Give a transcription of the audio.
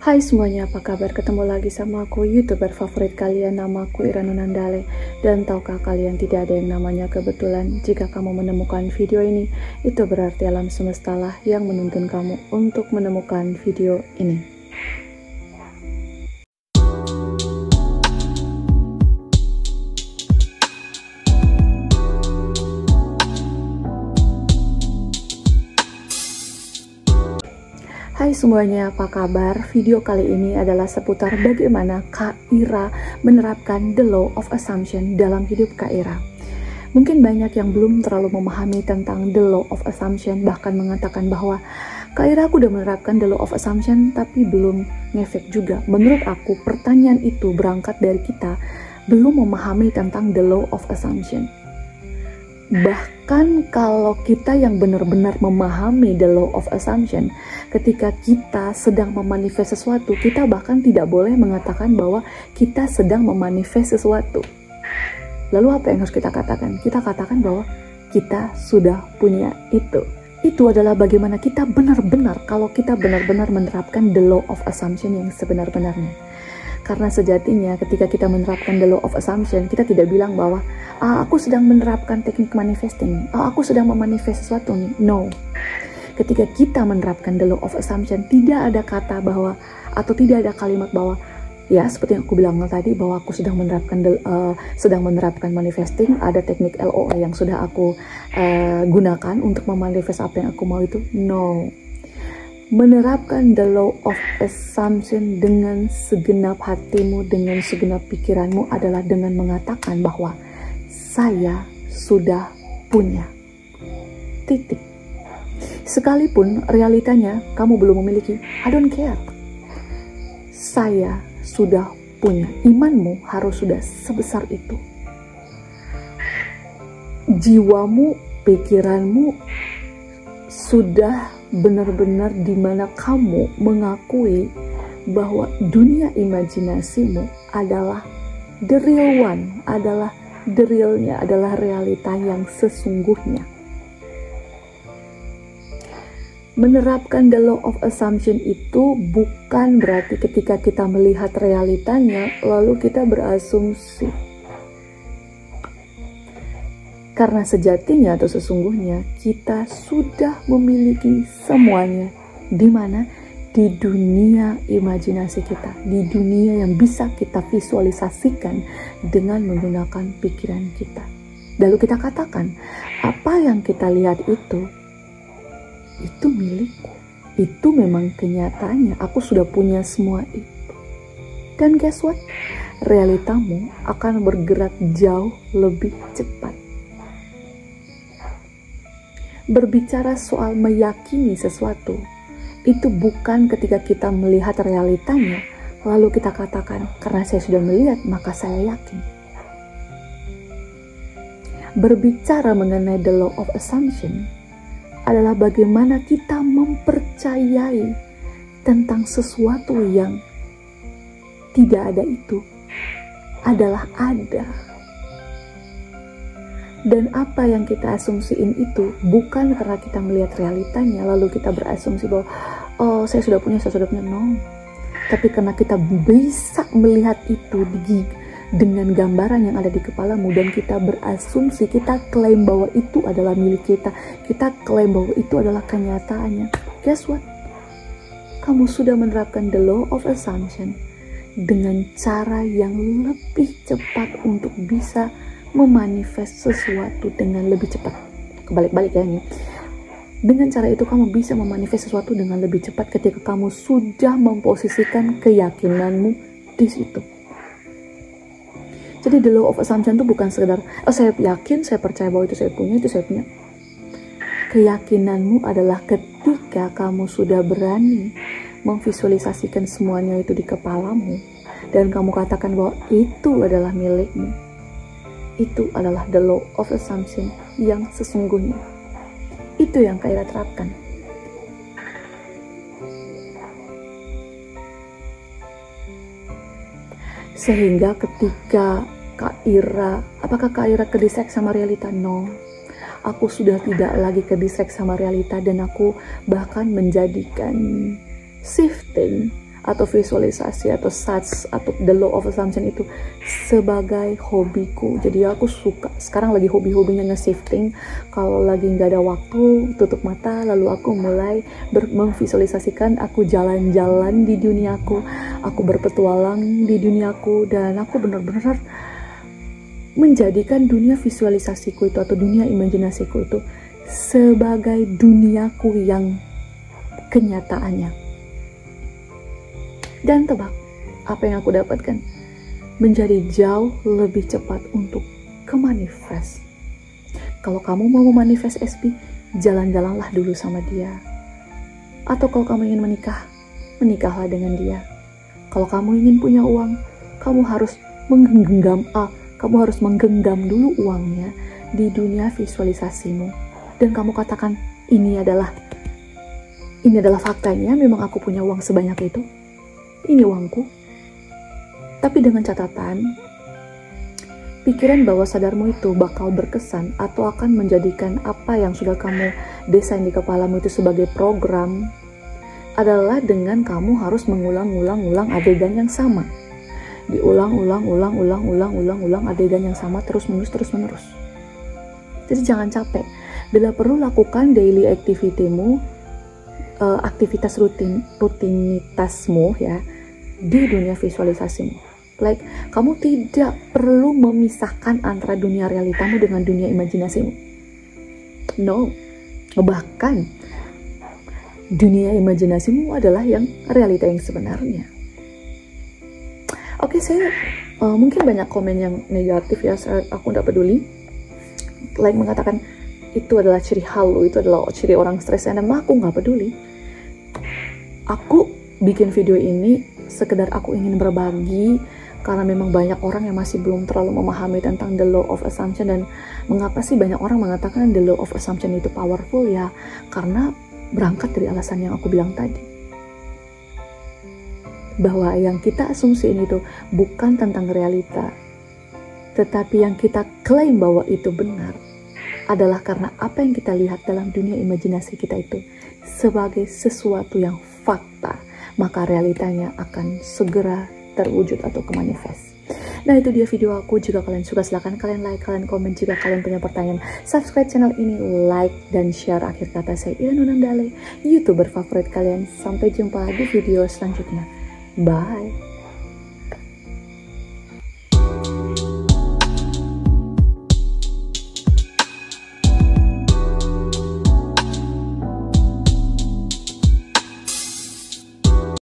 Hai semuanya, apa kabar? Ketemu lagi sama aku, YouTuber favorit kalian, namaku Ira Nunandale. Dan tahukah kalian tidak ada yang namanya kebetulan? Jika kamu menemukan video ini, itu berarti alam semesta lah yang menuntun kamu untuk menemukan video ini. Hai semuanya, apa kabar? Video kali ini adalah seputar bagaimana Kak Ira menerapkan the law of assumption dalam hidup Kak Ira. Mungkin banyak yang belum terlalu memahami tentang the law of assumption, bahkan mengatakan bahwa Kak Ira, aku udah menerapkan the law of assumption tapi belum ngefek juga. Menurut aku, pertanyaan itu berangkat dari kita belum memahami tentang the law of assumption. Bahkan kalau kita yang benar-benar memahami the law of assumption, ketika kita sedang memanifest sesuatu, kita bahkan tidak boleh mengatakan bahwa kita sedang memanifest sesuatu. Lalu apa yang harus kita katakan? Kita katakan bahwa kita sudah punya itu. Itu adalah bagaimana kita benar-benar, kalau kita benar-benar menerapkan the law of assumption yang sebenar-benarnya. Karena sejatinya ketika kita menerapkan the law of assumption, kita tidak bilang bahwa aku sedang menerapkan teknik manifesting, aku sedang memanifest sesuatu nih. No. Ketika kita menerapkan the law of assumption, tidak ada kata bahwa, atau tidak ada kalimat bahwa, ya seperti yang aku bilang tadi, bahwa aku sedang menerapkan manifesting, ada teknik LOA yang sudah aku gunakan untuk memanifest apa yang aku mau itu. No. Menerapkan the law of assumption dengan segenap hatimu, dengan segenap pikiranmu adalah dengan mengatakan bahwa saya sudah punya. Titik. Sekalipun realitanya kamu belum memiliki, I don't care. Saya sudah punya. Imanmu harus sudah sebesar itu. Jiwamu, pikiranmu sudah benar-benar di mana kamu mengakui bahwa dunia imajinasimu adalah the real one, adalah the realnya, adalah realita yang sesungguhnya. Menerapkan the law of assumption itu bukan berarti ketika kita melihat realitanya lalu kita berasumsi. Karena sejatinya atau sesungguhnya kita sudah memiliki semuanya. Di mana? Di dunia imajinasi kita, di dunia yang bisa kita visualisasikan dengan menggunakan pikiran kita. Lalu kita katakan, apa yang kita lihat itu milikku. Itu memang kenyataannya, aku sudah punya semua itu. Dan guess what? Realitamu akan bergerak jauh lebih cepat. Berbicara soal meyakini sesuatu, itu bukan ketika kita melihat realitanya, lalu kita katakan, karena saya sudah melihat, maka saya yakin. Berbicara mengenai the law of assumption adalah bagaimana kita mempercayai tentang sesuatu yang tidak ada itu adalah ada. Dan apa yang kita asumsiin itu bukan karena kita melihat realitanya lalu kita berasumsi bahwa oh saya sudah punya, no. Tapi karena kita bisa melihat itu dengan gambaran yang ada di kepalamu dan kita berasumsi, kita klaim bahwa itu adalah milik kita, kita klaim bahwa itu adalah kenyataannya. Guess what? Kamu sudah menerapkan the law of assumption dengan cara yang lebih cepat untuk bisa memanifest sesuatu dengan lebih cepat. Kebalik-balik ya ini. Dengan cara itu kamu bisa memanifest sesuatu dengan lebih cepat ketika kamu sudah memposisikan keyakinanmu di situ. Jadi the law of assumption itu bukan sekedar saya yakin, saya percaya bahwa itu saya punya, itu saya punya. Keyakinanmu adalah ketika kamu sudah berani memvisualisasikan semuanya itu di kepalamu dan kamu katakan bahwa itu adalah milikmu. Itu adalah the law of assumption yang sesungguhnya. Itu yang Kak Ira terapkan. Sehingga ketika Kak Ira, apakah Kak Ira kedisek sama realita? No. Aku sudah tidak lagi kedisek sama realita dan aku bahkan menjadikan shifting atau visualisasi atau SATS atau the law of assumption itu sebagai hobiku. Jadi aku suka, sekarang lagi hobi-hobinya nge-shifting. Kalau lagi nggak ada waktu, tutup mata lalu aku mulai memvisualisasikan aku jalan-jalan di duniaku, aku berpetualang di duniaku, dan aku benar-benar menjadikan dunia visualisasiku itu atau dunia imajinasiku itu sebagai duniaku yang kenyataannya. Dan tebak, apa yang aku dapatkan? Menjadi jauh lebih cepat untuk ke-manifest. Kalau kamu mau memanifest SP, jalan-jalanlah dulu sama dia. Atau kalau kamu ingin menikah, menikahlah dengan dia. Kalau kamu ingin punya uang, kamu harus menggenggam dulu uangnya di dunia visualisasimu. Dan kamu katakan, ini adalah faktanya, memang aku punya uang sebanyak itu. Ini uangku. Tapi dengan catatan, pikiran bawah sadarmu itu bakal berkesan atau akan menjadikan apa yang sudah kamu desain di kepalamu itu sebagai program adalah dengan kamu harus mengulang adegan yang sama. Diulang adegan yang sama terus menerus. Jadi jangan capek. Bila perlu lakukan daily activity-mu, aktivitas rutinitasmu ya di dunia visualisasimu. Like, kamu tidak perlu memisahkan antara dunia realitamu dengan dunia imajinasimu. No, bahkan dunia imajinasimu adalah yang realita yang sebenarnya. Oke, saya mungkin banyak komen yang negatif ya, aku nggak peduli. Like mengatakan itu adalah ciri halu, itu adalah ciri orang stres, dan aku nggak peduli. Aku bikin video ini sekedar aku ingin berbagi karena memang banyak orang yang masih belum terlalu memahami tentang the law of assumption. Dan mengapa sih banyak orang mengatakan the law of assumption itu powerful ya? Karena berangkat dari alasan yang aku bilang tadi, bahwa yang kita asumsiin itu bukan tentang realita, tetapi yang kita klaim bahwa itu benar adalah karena apa yang kita lihat dalam dunia imajinasi kita itu sebagai sesuatu yang fakta, maka realitanya akan segera terwujud atau ke-manifest. Nah, itu dia video aku. Jika kalian suka, silahkan kalian like, kalian komen. Jika kalian punya pertanyaan, subscribe channel ini, like, dan share. Akhir kata, saya Ira Nunandale, YouTuber favorit kalian. Sampai jumpa di video selanjutnya. Bye!